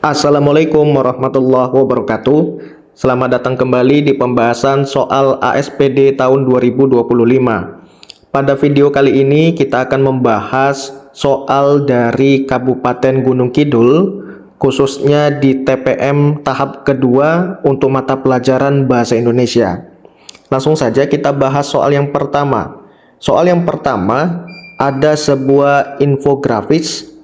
Assalamualaikum warahmatullahi wabarakatuh. Selamat datang kembali di pembahasan soal ASPD tahun 2025. Pada video kali ini kita akan membahas soal dari Kabupaten Gunung Kidul, khususnya di TPM tahap kedua untuk mata pelajaran Bahasa Indonesia. Langsung saja kita bahas soal yang pertama. Soal yang pertama ada sebuah infografis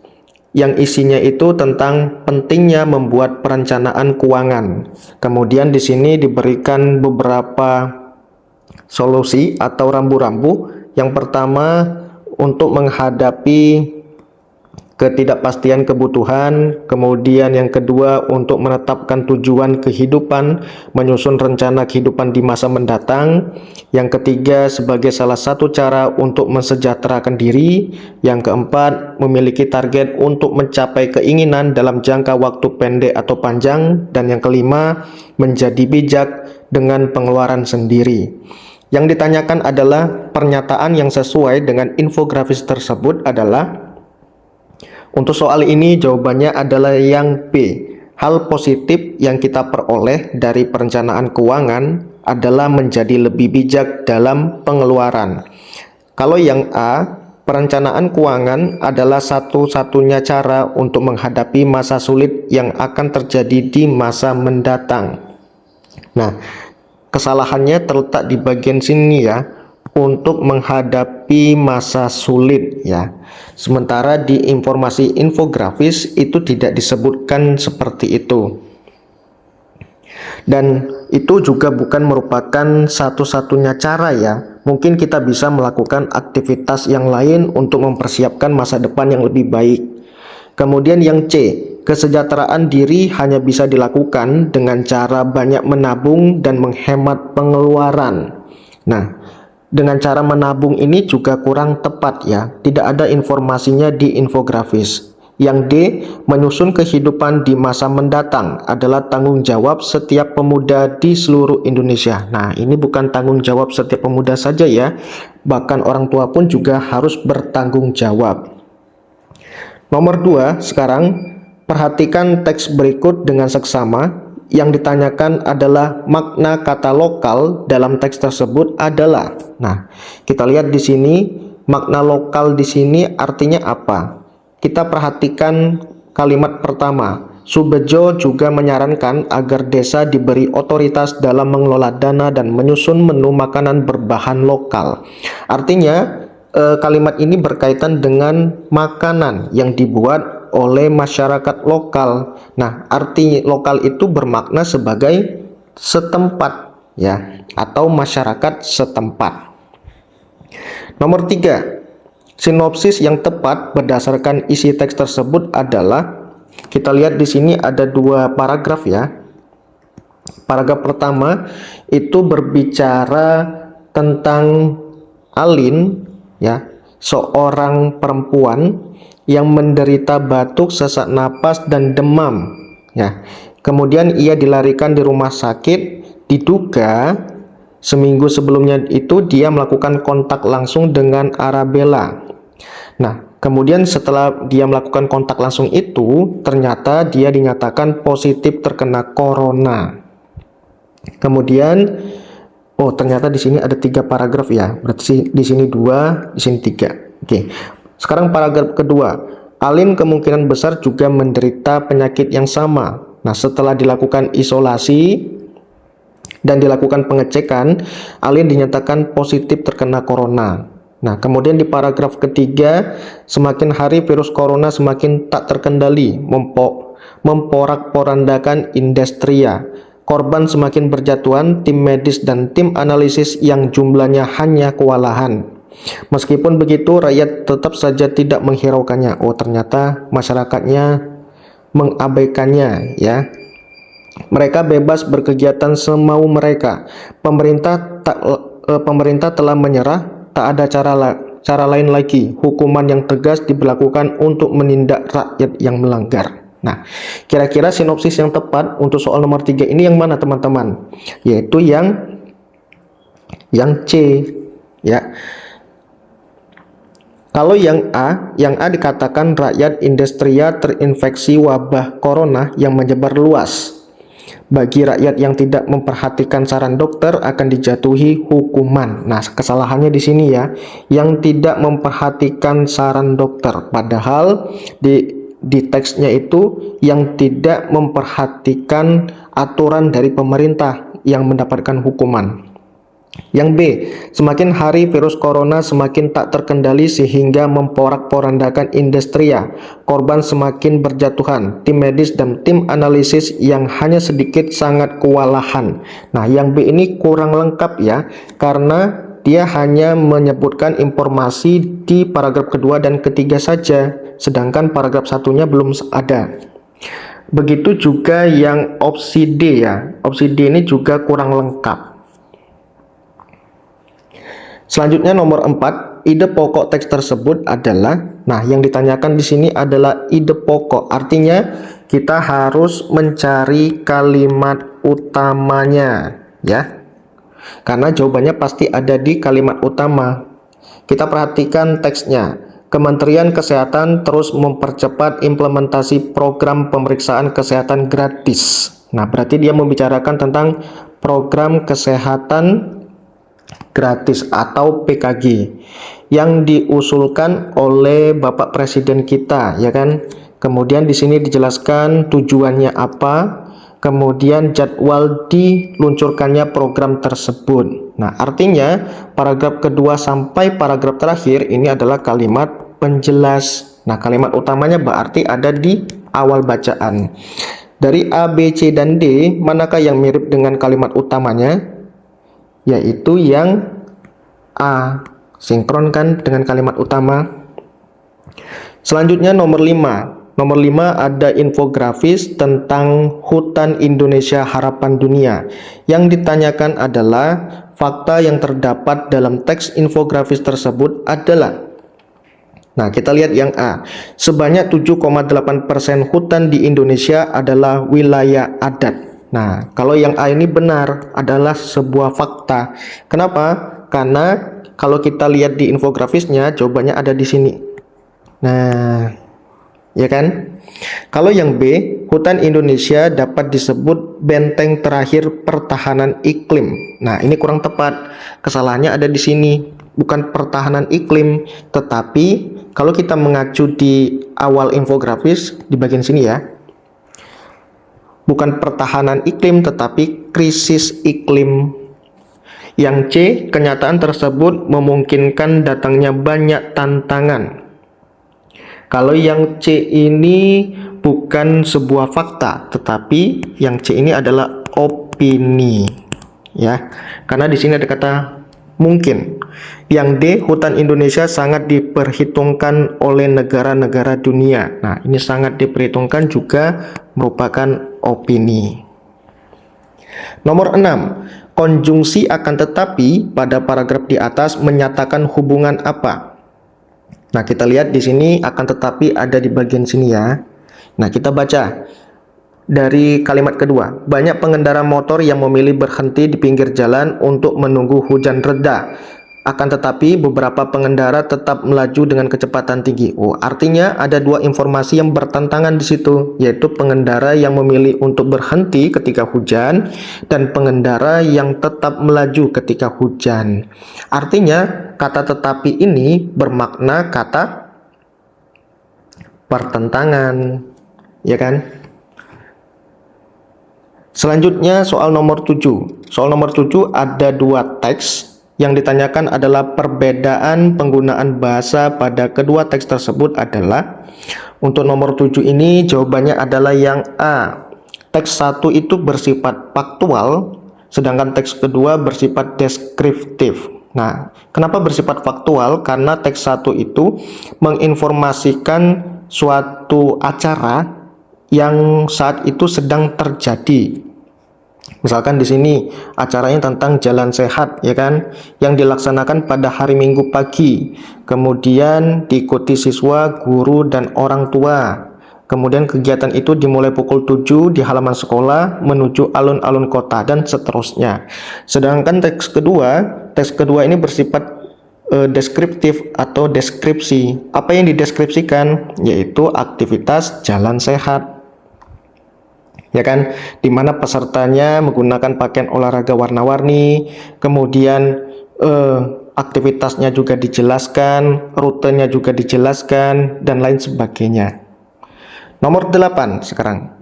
yang isinya itu tentang pentingnya membuat perencanaan keuangan. Kemudian di sini diberikan beberapa solusi atau rambu-rambu. Yang pertama, untuk menghadapi ketidakpastian kebutuhan. Kemudian yang kedua, untuk menetapkan tujuan kehidupan, menyusun rencana kehidupan di masa mendatang. Yang ketiga, sebagai salah satu cara untuk mensejahterakan diri. Yang keempat, memiliki target untuk mencapai keinginan dalam jangka waktu pendek atau panjang. Dan yang kelima, menjadi bijak dengan pengeluaran sendiri. Yang ditanyakan adalah pernyataan yang sesuai dengan infografis tersebut adalah, untuk soal ini jawabannya adalah yang B. Hal positif yang kita peroleh dari perencanaan keuangan adalah menjadi lebih bijak dalam pengeluaran. Kalau yang A, perencanaan keuangan adalah satu-satunya cara untuk menghadapi masa sulit yang akan terjadi di masa mendatang. Nah, kesalahannya terletak di bagian sini ya, untuk menghadapi masa sulit ya. Sementara di informasi infografis itu tidak disebutkan seperti itu. Dan itu juga bukan merupakan satu-satunya cara ya. Mungkin kita bisa melakukan aktivitas yang lain untuk mempersiapkan masa depan yang lebih baik. Kemudian yang C, kesejahteraan diri hanya bisa dilakukan dengan cara banyak menabung dan menghemat pengeluaran. Nah, dengan cara menabung ini juga kurang tepat ya, tidak ada informasinya di infografis. Yang D, menyusun kehidupan di masa mendatang adalah tanggung jawab setiap pemuda di seluruh Indonesia. Nah, ini bukan tanggung jawab setiap pemuda saja ya, bahkan orang tua pun juga harus bertanggung jawab. Nomor 2, sekarang perhatikan teks berikut dengan seksama. Yang ditanyakan adalah makna kata lokal dalam teks tersebut adalah. Nah, kita lihat di sini makna lokal di sini artinya apa? Kita perhatikan kalimat pertama. Subedjo juga menyarankan agar desa diberi otoritas dalam mengelola dana dan menyusun menu makanan berbahan lokal. Artinya kalimat ini berkaitan dengan makanan yang dibuat oleh masyarakat lokal. Nah, arti lokal itu bermakna sebagai setempat ya, atau masyarakat setempat. Nomor 3, sinopsis yang tepat berdasarkan isi teks tersebut adalah, kita lihat di sini ada 2 paragraf ya. Paragraf pertama itu berbicara tentang Alin ya, seorang perempuan yang menderita batuk, sesak napas, dan demam ya. Kemudian ia dilarikan di rumah sakit. Diduga seminggu sebelumnya itu dia melakukan kontak langsung dengan Arabella. Nah, kemudian setelah dia melakukan kontak langsung itu, ternyata dia dinyatakan positif terkena corona. Kemudian ternyata di sini ada 3 paragraf ya. Berarti di sini 2, di sini 3. Oke. Sekarang paragraf kedua, Alin kemungkinan besar juga menderita penyakit yang sama. Nah, setelah dilakukan isolasi dan dilakukan pengecekan, Alin dinyatakan positif terkena corona. Nah, kemudian di paragraf ketiga, semakin hari virus corona semakin tak terkendali, memporak-porandakan Industria. Korban semakin berjatuhan, tim medis dan tim analisis yang jumlahnya hanya kewalahan. Meskipun begitu, rakyat tetap saja tidak menghiraukannya. Ternyata masyarakatnya mengabaikannya ya. Mereka bebas berkegiatan semau mereka. Pemerintah telah menyerah, tak ada cara lain lagi. Hukuman yang tegas diberlakukan untuk menindak rakyat yang melanggar. Nah, kira-kira sinopsis yang tepat untuk soal nomor 3 ini yang mana teman-teman? Yaitu yang C ya. Kalau yang A dikatakan rakyat Industria terinfeksi wabah corona yang menyebar luas. Bagi rakyat yang tidak memperhatikan saran dokter akan dijatuhi hukuman. Nah, kesalahannya di sini ya, yang tidak memperhatikan saran dokter. Padahal di teksnya itu yang tidak memperhatikan aturan dari pemerintah yang mendapatkan hukuman. Yang B, semakin hari virus corona semakin tak terkendali sehingga memporak-porandakan Industria. Korban semakin berjatuhan. Tim medis dan tim analisis yang hanya sedikit sangat kewalahan. Nah, yang B ini kurang lengkap ya, karena dia hanya menyebutkan informasi di paragraf kedua dan ketiga saja, sedangkan paragraf satunya belum ada. Begitu juga yang opsi D ya. Opsi D ini juga kurang lengkap. Selanjutnya nomor 4, ide pokok teks tersebut adalah, nah yang ditanyakan di sini adalah ide pokok. Artinya kita harus mencari kalimat utamanya ya. Karena jawabannya pasti ada di kalimat utama. Kita perhatikan teksnya. Kementerian Kesehatan terus mempercepat implementasi program pemeriksaan kesehatan gratis. Nah, berarti dia membicarakan tentang program kesehatan gratis atau PKG yang diusulkan oleh Bapak Presiden kita, ya kan? Kemudian di sini dijelaskan tujuannya apa, kemudian jadwal diluncurkannya program tersebut. Nah, artinya paragraf kedua sampai paragraf terakhir ini adalah kalimat penjelas. Nah, kalimat utamanya berarti ada di awal bacaan. Dari A, B, C, dan D, manakah yang mirip dengan kalimat utamanya? Yaitu yang A, sinkronkan dengan kalimat utama. Selanjutnya nomor 5. Nomor 5 ada infografis tentang Hutan Indonesia Harapan Dunia. Yang ditanyakan adalah fakta yang terdapat dalam teks infografis tersebut adalah, nah kita lihat yang A, sebanyak 7,8% hutan di Indonesia adalah wilayah adat. Nah, kalau yang A ini benar, adalah sebuah fakta. Kenapa? Karena kalau kita lihat di infografisnya, jawabannya ada di sini. Nah, ya kan? Kalau yang B, hutan Indonesia dapat disebut benteng terakhir pertahanan iklim. Nah, ini kurang tepat. Kesalahannya ada di sini. Bukan pertahanan iklim, tetapi kalau kita mengacu di awal infografis, di bagian sini ya, bukan pertahanan iklim tetapi krisis iklim. Yang C, kenyataan tersebut memungkinkan datangnya banyak tantangan. Kalau yang C ini bukan sebuah fakta, tetapi yang C ini adalah opini ya. Karena di sini ada kata mungkin. Yang D, hutan Indonesia sangat diperhitungkan oleh negara-negara dunia. Nah, ini sangat diperhitungkan juga merupakan opini. Nomor 6, konjungsi akan tetapi pada paragraf di atas menyatakan hubungan apa? Nah, kita lihat di sini akan tetapi ada di bagian sini ya. Nah, kita baca dari kalimat kedua. Banyak pengendara motor yang memilih berhenti di pinggir jalan untuk menunggu hujan reda. Akan tetapi beberapa pengendara tetap melaju dengan kecepatan tinggi. Oh, artinya ada dua informasi yang bertentangan di situ, yaitu pengendara yang memilih untuk berhenti ketika hujan dan pengendara yang tetap melaju ketika hujan. Artinya kata tetapi ini bermakna kata pertentangan, ya kan? Selanjutnya soal nomor 7. Soal nomor 7 ada dua teks. Yang ditanyakan adalah perbedaan penggunaan bahasa pada kedua teks tersebut adalah, untuk nomor 7 ini jawabannya adalah yang A. Teks 1 itu bersifat faktual, sedangkan teks kedua bersifat deskriptif. Nah, kenapa bersifat faktual? Karena teks 1 itu menginformasikan suatu acara yang saat itu sedang terjadi. Misalkan di sini acaranya tentang jalan sehat, ya kan, yang dilaksanakan pada hari Minggu pagi. Kemudian diikuti siswa, guru, dan orang tua. Kemudian kegiatan itu dimulai pukul 7 di halaman sekolah menuju alun-alun kota dan seterusnya. Sedangkan teks kedua ini bersifat deskriptif atau deskripsi. Apa yang dideskripsikan? Yaitu aktivitas jalan sehat. Ya kan, dimana pesertanya menggunakan pakaian olahraga warna-warni, kemudian aktivitasnya juga dijelaskan, rutenya juga dijelaskan, dan lain sebagainya. Nomor 8 sekarang.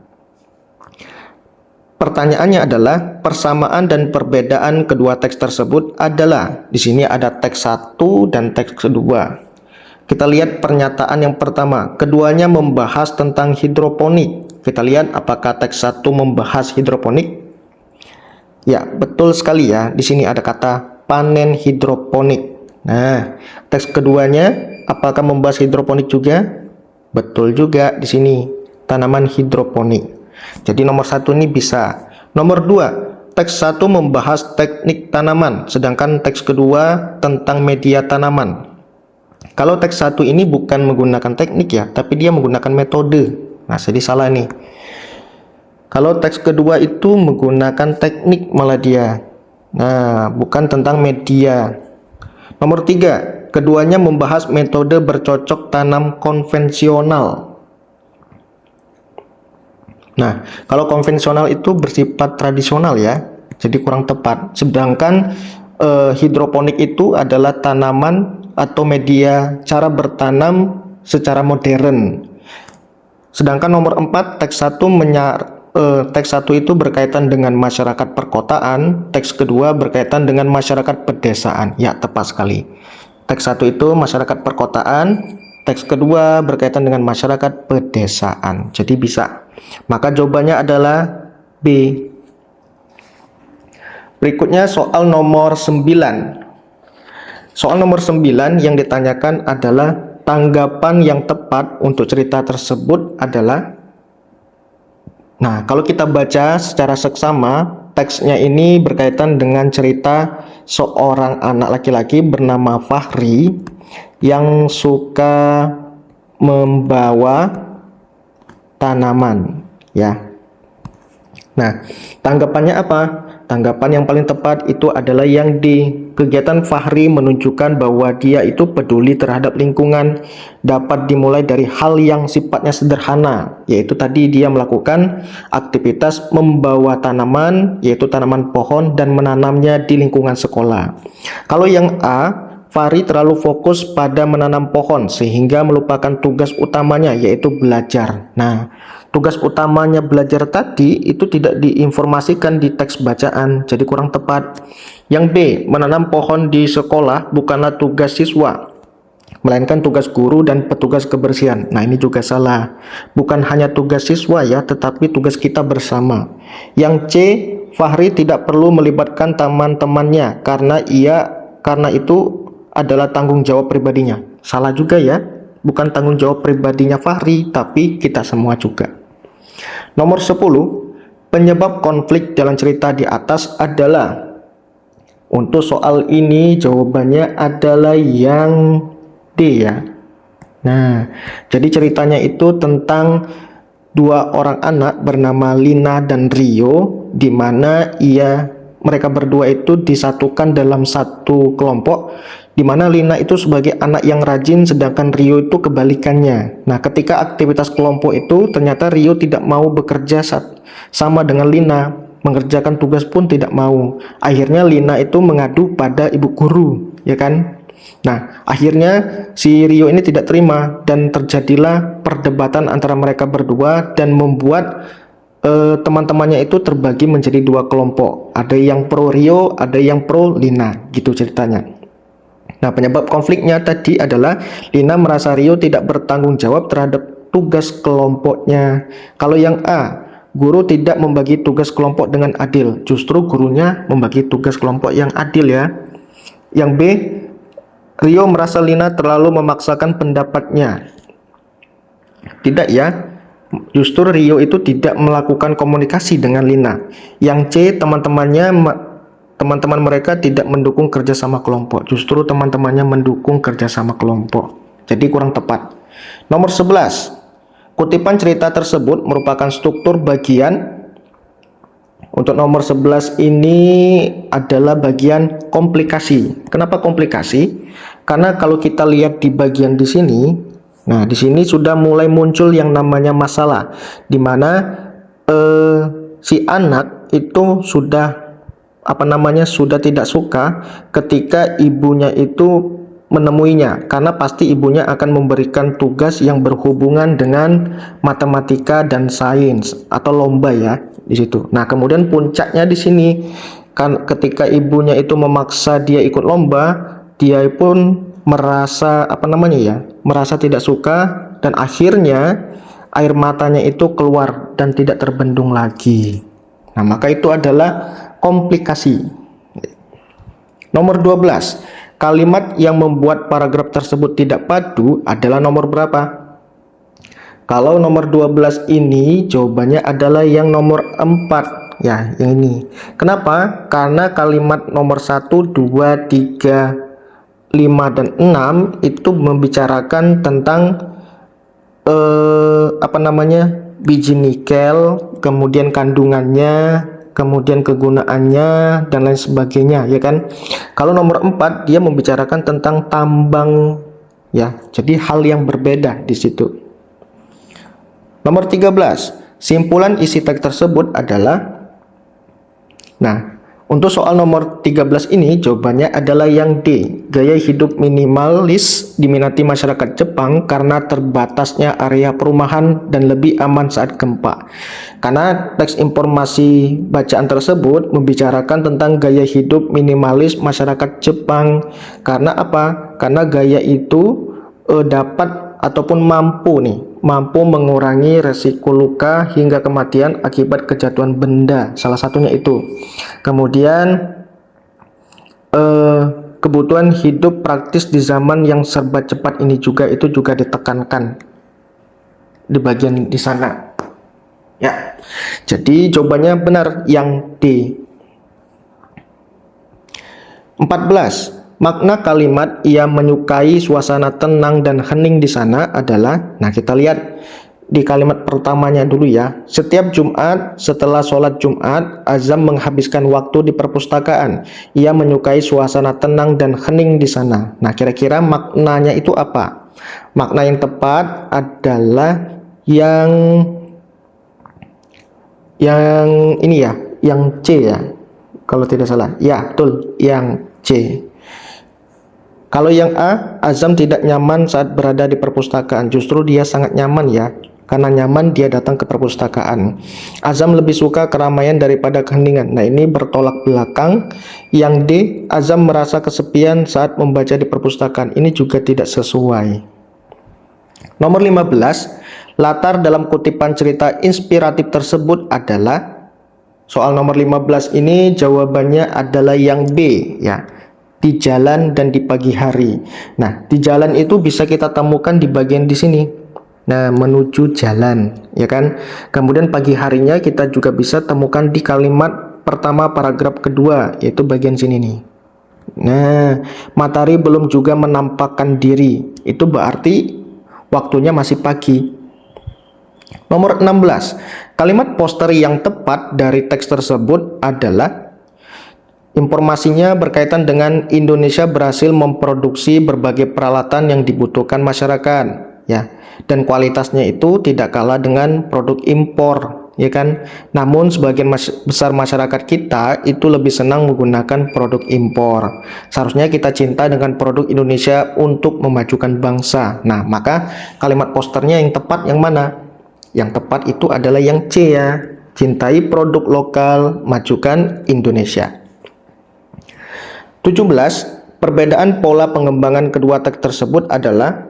Pertanyaannya adalah persamaan dan perbedaan kedua teks tersebut adalah, di sini ada teks 1 dan teks kedua. Kita lihat pernyataan yang pertama, keduanya membahas tentang hidroponik. Kita lihat apakah teks 1 membahas hidroponik? Ya, betul sekali ya. Di sini ada kata panen hidroponik. Nah, teks keduanya apakah membahas hidroponik juga? Betul juga di sini, tanaman hidroponik. Jadi nomor 1 ini bisa. Nomor 2, teks 1 membahas teknik tanaman, sedangkan teks kedua tentang media tanaman. Kalau teks 1 ini bukan menggunakan teknik ya, tapi dia menggunakan metode. Nah, jadi salah nih. Kalau teks kedua itu menggunakan teknik malah dia. Nah, bukan tentang media. Nomor 3, keduanya membahas metode bercocok tanam konvensional. Nah, kalau konvensional itu bersifat tradisional ya, jadi kurang tepat. Sedangkan hidroponik itu adalah tanaman atau media cara bertanam secara modern. Sedangkan nomor 4, teks 1 itu berkaitan dengan masyarakat perkotaan, teks kedua berkaitan dengan masyarakat pedesaan. Ya, tepat sekali. Teks 1 itu masyarakat perkotaan, teks kedua berkaitan dengan masyarakat pedesaan. Jadi bisa. Maka jawabannya adalah B. Berikutnya soal nomor 9. Soal nomor 9 yang ditanyakan adalah tanggapan yang tepat untuk cerita tersebut adalah. Nah, kalau kita baca secara seksama, teksnya ini berkaitan dengan cerita seorang anak laki-laki bernama Fahri yang suka membawa tanaman ya. Nah, tanggapannya apa? Tanggapan yang paling tepat itu adalah yang di kegiatan Fahri menunjukkan bahwa dia itu peduli terhadap lingkungan, dapat dimulai dari hal yang sifatnya sederhana, yaitu tadi dia melakukan aktivitas membawa tanaman, yaitu tanaman pohon dan menanamnya di lingkungan sekolah. Kalau yang A, Fahri terlalu fokus pada menanam pohon sehingga melupakan tugas utamanya, yaitu belajar. Nah, tugas utamanya belajar tadi itu tidak diinformasikan di teks bacaan, jadi kurang tepat. Yang B, menanam pohon di sekolah bukanlah tugas siswa, melainkan tugas guru dan petugas kebersihan. Nah, ini juga salah. Bukan hanya tugas siswa ya, tetapi tugas kita bersama. Yang C, Fahri tidak perlu melibatkan teman-temannya karena itu adalah tanggung jawab pribadinya. Salah juga ya, bukan tanggung jawab pribadinya Fahri, tapi kita semua juga. Nomor 10, penyebab konflik dalam cerita di atas adalah. Untuk soal ini jawabannya adalah yang D ya. Nah, jadi ceritanya itu tentang dua orang anak bernama Lina dan Rio, di mana mereka berdua itu disatukan dalam satu kelompok, di mana Lina itu sebagai anak yang rajin sedangkan Rio itu kebalikannya. Nah, ketika aktivitas kelompok itu ternyata Rio tidak mau bekerja sama dengan Lina, mengerjakan tugas pun tidak mau. Akhirnya Lina itu mengadu pada ibu guru, ya kan? Nah, akhirnya si Rio ini tidak terima dan terjadilah perdebatan antara mereka berdua dan membuat teman-temannya itu terbagi menjadi dua kelompok. Ada yang pro Rio, ada yang pro Lina, gitu ceritanya. Nah, penyebab konfliknya tadi adalah Lina merasa Rio tidak bertanggung jawab terhadap tugas kelompoknya. Kalau yang A, guru tidak membagi tugas kelompok dengan adil, justru gurunya membagi tugas kelompok yang adil ya. Yang B, Rio merasa Lina terlalu memaksakan pendapatnya. Tidak ya, justru Rio itu tidak melakukan komunikasi dengan Lina. Yang C, teman-teman mereka tidak mendukung kerjasama kelompok, justru teman-temannya mendukung kerjasama kelompok. Jadi kurang tepat. Nomor 11, kutipan cerita tersebut merupakan struktur bagian. Untuk nomor 11 ini adalah bagian komplikasi. Kenapa komplikasi? Karena kalau kita lihat di bagian di sini, nah di sini sudah mulai muncul yang namanya masalah, di mana si anak itu sudah sudah tidak suka ketika ibunya itu menemuinya, karena pasti ibunya akan memberikan tugas yang berhubungan dengan matematika dan sains atau lomba ya di situ. Nah, kemudian puncaknya di sini kan ketika ibunya itu memaksa dia ikut lomba, dia pun merasa merasa tidak suka, dan akhirnya air matanya itu keluar dan tidak terbendung lagi. Nah, maka itu adalah komplikasi. Nomor 12, kalimat yang membuat paragraf tersebut tidak padu adalah nomor berapa? Kalau nomor 12 ini jawabannya adalah yang nomor 4 ya, yang ini. Kenapa? Karena kalimat nomor 1, 2, 3, 5 dan 6 itu membicarakan tentang biji nikel, kemudian kandungannya, kemudian kegunaannya dan lain sebagainya, ya kan. Kalau nomor 4 dia membicarakan tentang tambang ya. Jadi hal yang berbeda di situ. Nomor 13, simpulan isi teks tersebut adalah, nah, untuk soal nomor 13 ini jawabannya adalah yang D. Gaya hidup minimalis diminati masyarakat Jepang karena terbatasnya area perumahan dan lebih aman saat gempa. Karena teks informasi bacaan tersebut membicarakan tentang gaya hidup minimalis masyarakat Jepang. Karena apa? Karena gaya itu dapat ataupun mampu mengurangi resiko luka hingga kematian akibat kejatuhan benda, salah satunya itu. Kemudian kebutuhan hidup praktis di zaman yang serba cepat ini juga ditekankan di bagian di sana ya. Jadi jawabannya benar yang D. 14, makna kalimat ia menyukai suasana tenang dan hening di sana adalah, nah kita lihat di kalimat pertamanya dulu ya. Setiap Jumat setelah sholat Jumat, Azam menghabiskan waktu di perpustakaan. Ia menyukai suasana tenang dan hening di sana. Nah, kira-kira maknanya itu apa? Makna yang tepat adalah yang ini ya, yang C ya, kalau tidak salah. Ya, betul, yang C. Kalau yang A, Azam tidak nyaman saat berada di perpustakaan. Justru dia sangat nyaman ya. Karena nyaman dia datang ke perpustakaan. Azam lebih suka keramaian daripada keheningan. Nah, ini bertolak belakang. Yang D, Azam merasa kesepian saat membaca di perpustakaan. Ini juga tidak sesuai. Nomor 15, latar dalam kutipan cerita inspiratif tersebut adalah, soal nomor 15 ini jawabannya adalah yang B ya. Di jalan dan di pagi hari. Nah, di jalan itu bisa kita temukan di bagian di sini. Nah, menuju jalan, ya kan? Kemudian pagi harinya kita juga bisa temukan di kalimat pertama paragraf kedua, yaitu bagian sini nih. Nah, matahari belum juga menampakkan diri. Itu berarti waktunya masih pagi. Nomor 16, kalimat poster yang tepat dari teks tersebut adalah, informasinya berkaitan dengan Indonesia berhasil memproduksi berbagai peralatan yang dibutuhkan masyarakat, ya, dan kualitasnya itu tidak kalah dengan produk impor, ya kan. Namun sebagian besar masyarakat kita itu lebih senang menggunakan produk impor. Seharusnya kita cinta dengan produk Indonesia untuk memajukan bangsa. Nah, maka kalimat posternya yang tepat yang mana? Yang tepat itu adalah yang C ya. Cintai produk lokal, majukan Indonesia. 17, perbedaan pola pengembangan kedua teks tersebut adalah,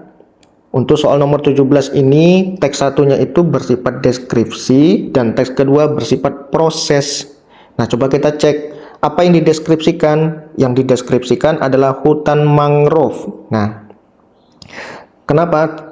untuk soal nomor 17 ini teks satunya itu bersifat deskripsi dan teks kedua bersifat proses. Nah, coba kita cek apa yang dideskripsikan. Yang dideskripsikan adalah hutan mangrove. Nah, kenapa?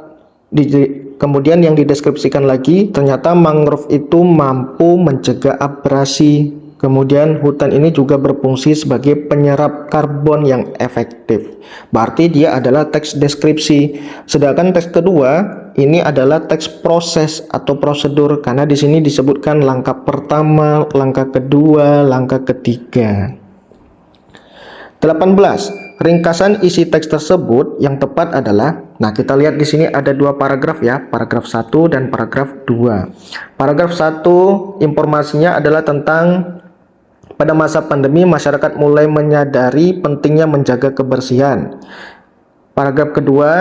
Kemudian yang dideskripsikan lagi, ternyata mangrove itu mampu mencegah abrasi. Kemudian hutan ini juga berfungsi sebagai penyerap karbon yang efektif. Berarti dia adalah teks deskripsi. Sedangkan teks kedua ini adalah teks proses atau prosedur, karena di sini disebutkan langkah pertama, langkah kedua, langkah ketiga. 18, ringkasan isi teks tersebut yang tepat adalah, nah kita lihat di sini ada dua paragraf ya, paragraf 1 dan paragraf 2. Paragraf 1 informasinya adalah tentang pada masa pandemi masyarakat mulai menyadari pentingnya menjaga kebersihan. Paragraf kedua,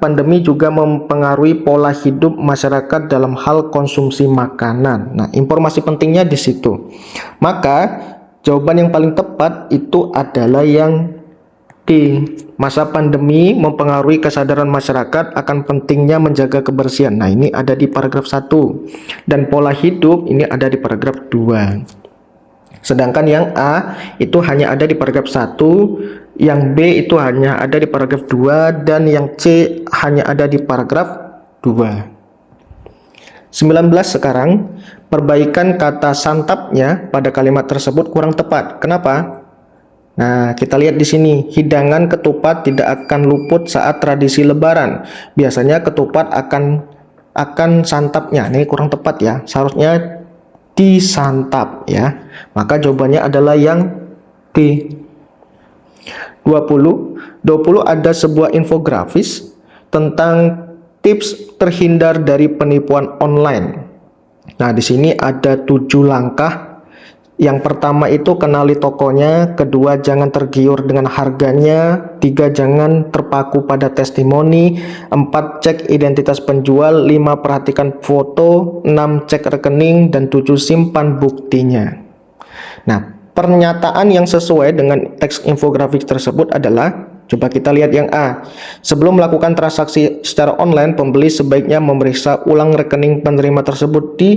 pandemi juga mempengaruhi pola hidup masyarakat dalam hal konsumsi makanan. Nah, informasi pentingnya di situ. Maka, jawaban yang paling tepat itu adalah yang D. Masa pandemi mempengaruhi kesadaran masyarakat akan pentingnya menjaga kebersihan. Nah, ini ada di paragraf 1. Dan pola hidup ini ada di paragraf 2. Sedangkan yang A itu hanya ada di paragraf 1, yang B itu hanya ada di paragraf 2, dan yang C hanya ada di paragraf 2. 19 sekarang, perbaikan kata santapnya pada kalimat tersebut kurang tepat. Kenapa? Nah, kita lihat di sini, hidangan ketupat tidak akan luput saat tradisi lebaran. Biasanya ketupat akan santapnya. Ini kurang tepat ya. Seharusnya disantap ya. Maka jawabannya adalah yang D. 20 ada sebuah infografis tentang tips terhindar dari penipuan online. Nah, di sini ada 7 langkah. Yang pertama itu kenali tokonya, kedua jangan tergiur dengan harganya, 3 jangan terpaku pada testimoni, 4 cek identitas penjual, 5 perhatikan foto, 6 cek rekening, dan 7 simpan buktinya. Nah, pernyataan yang sesuai dengan teks infografik tersebut adalah, coba kita lihat yang A. Sebelum melakukan transaksi secara online, pembeli sebaiknya memeriksa ulang rekening penerima tersebut di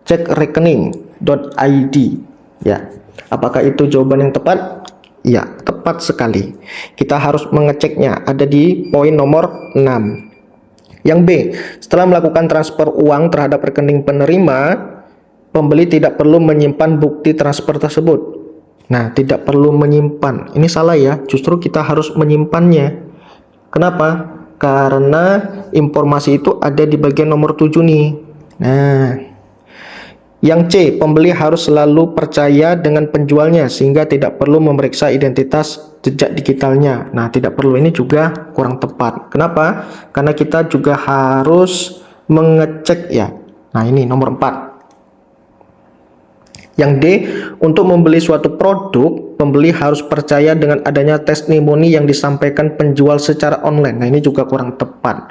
cekrekening.id ya. Apakah itu jawaban yang tepat? Ya, tepat sekali. Kita harus mengeceknya, ada di poin nomor 6. Yang B, setelah melakukan transfer uang terhadap rekening penerima, pembeli tidak perlu menyimpan bukti transfer tersebut. Nah, tidak perlu menyimpan. Ini salah ya, justru kita harus menyimpannya. Kenapa? Karena informasi itu ada di bagian nomor 7 nih. Nah, yang C, pembeli harus selalu percaya dengan penjualnya sehingga tidak perlu memeriksa identitas jejak digitalnya. Nah, tidak perlu, ini juga kurang tepat. Kenapa? Karena kita juga harus mengecek ya. Nah, ini nomor 4. Yang D, untuk membeli suatu produk, pembeli harus percaya dengan adanya testimoni yang disampaikan penjual secara online. Nah, ini juga kurang tepat.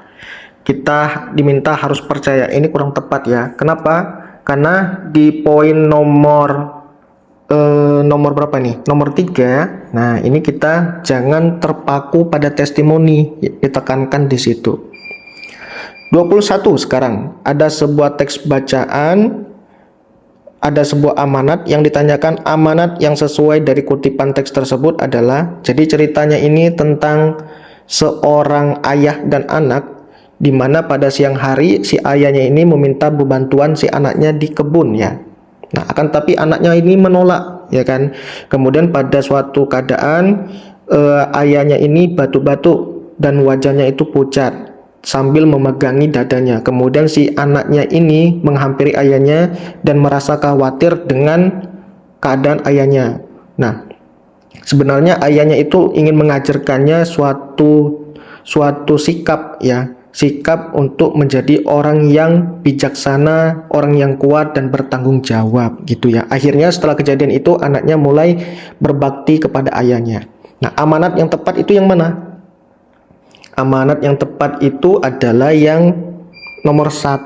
Kita diminta harus percaya, ini kurang tepat ya. Kenapa? Karena di poin nomor berapa nih? Nomor 3. Nah, ini kita jangan terpaku pada testimoni, ditekankan di situ. 21 sekarang, ada sebuah teks bacaan, ada sebuah amanat yang ditanyakan. Amanat yang sesuai dari kutipan teks tersebut adalah, jadi ceritanya ini tentang seorang ayah dan anak, di mana pada siang hari si ayahnya ini meminta bantuan si anaknya di kebun ya. Nah, akan tapi anaknya ini menolak ya kan. Kemudian pada suatu keadaan ayahnya ini batuk-batuk dan wajahnya itu pucat sambil memegangi dadanya. Kemudian si anaknya ini menghampiri ayahnya dan merasa khawatir dengan keadaan ayahnya. Nah, sebenarnya ayahnya itu ingin mengajarkannya suatu sikap ya, sikap untuk menjadi orang yang bijaksana, orang yang kuat dan bertanggung jawab gitu ya. Akhirnya setelah kejadian itu anaknya mulai berbakti kepada ayahnya. Nah, amanat yang tepat itu yang mana? Amanat yang tepat itu adalah yang nomor 1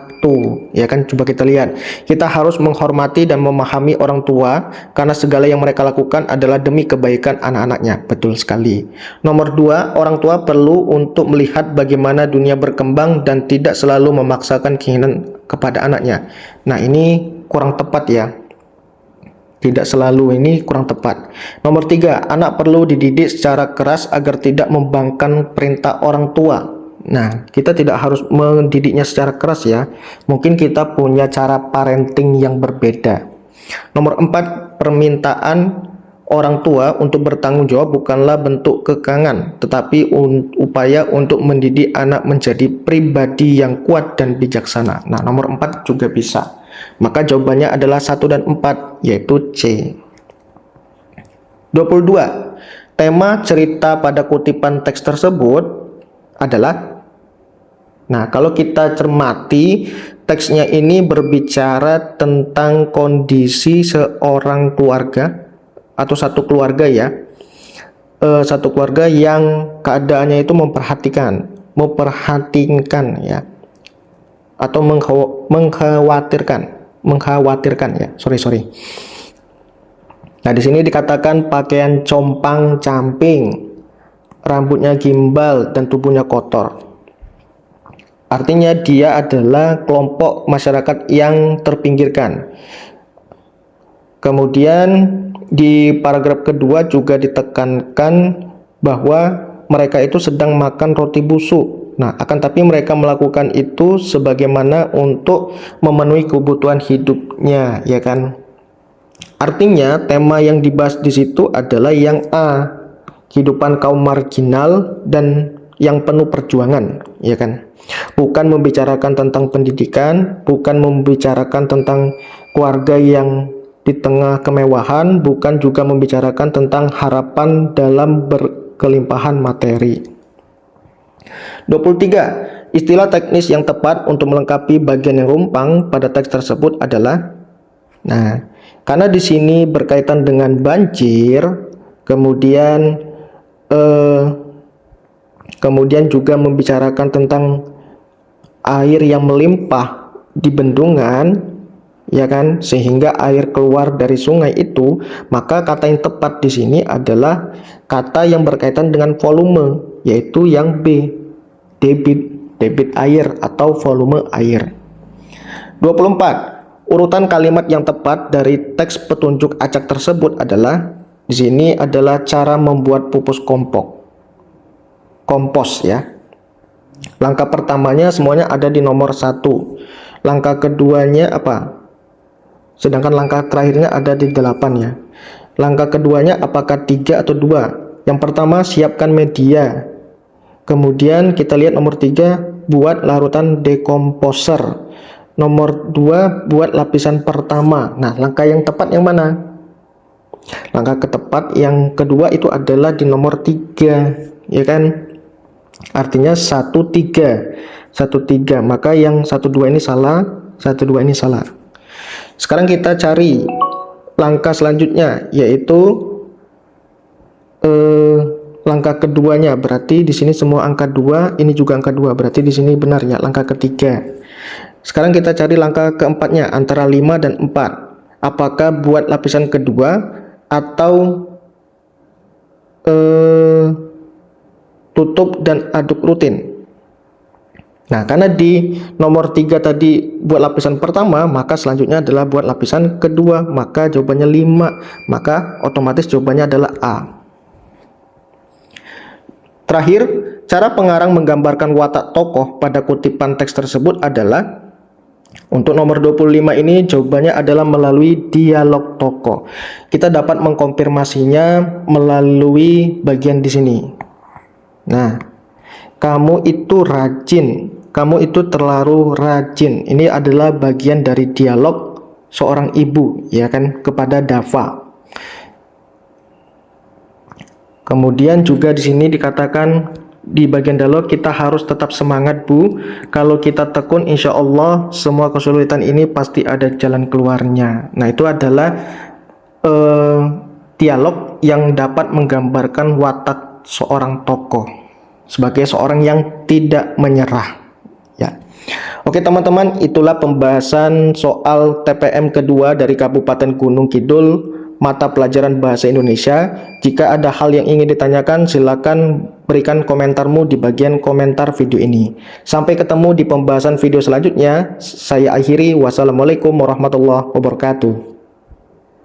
ya kan. Coba kita lihat, kita harus menghormati dan memahami orang tua karena segala yang mereka lakukan adalah demi kebaikan anak-anaknya. Betul sekali. Nomor 2, orang tua perlu untuk melihat bagaimana dunia berkembang dan tidak selalu memaksakan keinginan kepada anaknya. Nah, ini kurang tepat ya, tidak selalu, ini kurang tepat. Nomor 3, anak perlu dididik secara keras agar tidak membangkang perintah orang tua. Nah, kita tidak harus mendidiknya secara keras ya. Mungkin kita punya cara parenting yang berbeda. Nomor 4, permintaan orang tua untuk bertanggung jawab bukanlah bentuk kekangan, tetapi upaya untuk mendidik anak menjadi pribadi yang kuat dan bijaksana. Nah, nomor 4 juga bisa. Maka jawabannya adalah 1 dan 4, yaitu C. 22. tema cerita pada kutipan teks tersebut adalah, nah kalau kita cermati, teksnya ini berbicara tentang kondisi seorang keluarga atau satu keluarga ya, satu keluarga yang keadaannya itu memperhatikan ya, atau mengkhawatirkan ya, sorry. Nah, di sini dikatakan pakaian compang-camping, rambutnya gimbal dan tubuhnya kotor. Artinya dia adalah kelompok masyarakat yang terpinggirkan. Kemudian di paragraf kedua juga ditekankan bahwa mereka itu sedang makan roti busuk. Nah, akan tapi mereka melakukan itu sebagaimana untuk memenuhi kebutuhan hidupnya, ya kan? Artinya tema yang dibahas di situ adalah yang A, kehidupan kaum marginal dan yang penuh perjuangan, ya kan? Bukan membicarakan tentang pendidikan, bukan membicarakan tentang keluarga yang di tengah kemewahan, bukan juga membicarakan tentang harapan dalam berkelimpahan materi. 23. Istilah teknis yang tepat untuk melengkapi bagian yang rumpang pada teks tersebut adalah, nah, karena di sini berkaitan dengan banjir, kemudian juga membicarakan tentang air yang melimpah di bendungan, ya kan, sehingga air keluar dari sungai itu, maka kata yang tepat di sini adalah kata yang berkaitan dengan volume, yaitu yang B, debit air atau volume air. 24. Urutan kalimat yang tepat dari teks petunjuk acak tersebut adalah, di sini adalah cara membuat pupus kompos ya. Langkah pertamanya semuanya ada di nomor 1. Langkah keduanya apa? Sedangkan langkah terakhirnya ada di 8 ya. Langkah keduanya apakah 3 atau 2? Yang pertama, siapkan media. Kemudian kita lihat nomor 3, buat larutan dekomposer. Nomor 2, buat lapisan pertama. Nah, langkah yang tepat yang mana? Langkah ketepat yang kedua itu adalah di nomor 3, ya kan? Artinya 1-3. Maka yang 1-2 ini salah, 1-2 ini salah. Sekarang kita cari langkah selanjutnya, yaitu langkah keduanya. Berarti di sini semua angka 2, ini juga angka 2. Berarti di sini benar ya, langkah ketiga. Sekarang kita cari langkah keempatnya, antara 5 dan 4. Apakah buat lapisan kedua atau tutup dan aduk rutin? Nah, karena di nomor 3 tadi buat lapisan pertama, maka selanjutnya adalah buat lapisan kedua, maka jawabannya 5, maka otomatis jawabannya adalah A. Terakhir, cara pengarang menggambarkan watak tokoh pada kutipan teks tersebut adalah, untuk nomor 25 ini jawabannya adalah melalui dialog tokoh. Kita dapat mengkonfirmasinya melalui bagian di sini. Nah, kamu itu rajin, kamu itu terlalu rajin. Ini adalah bagian dari dialog seorang ibu, ya kan, kepada Dava. Kemudian juga di sini dikatakan di bagian dialog, kita harus tetap semangat Bu. Kalau kita tekun, insya Allah semua kesulitan ini pasti ada jalan keluarnya. Nah, itu adalah dialog yang dapat menggambarkan watak seorang tokoh sebagai seorang yang tidak menyerah. Ya. Oke teman-teman, itulah pembahasan soal TPM kedua dari Kabupaten Gunung Kidul, mata pelajaran Bahasa Indonesia. Jika ada hal yang ingin ditanyakan, silakan berikan komentarmu di bagian komentar video ini. Sampai ketemu di pembahasan video selanjutnya. Saya akhiri. Wassalamualaikum warahmatullahi wabarakatuh.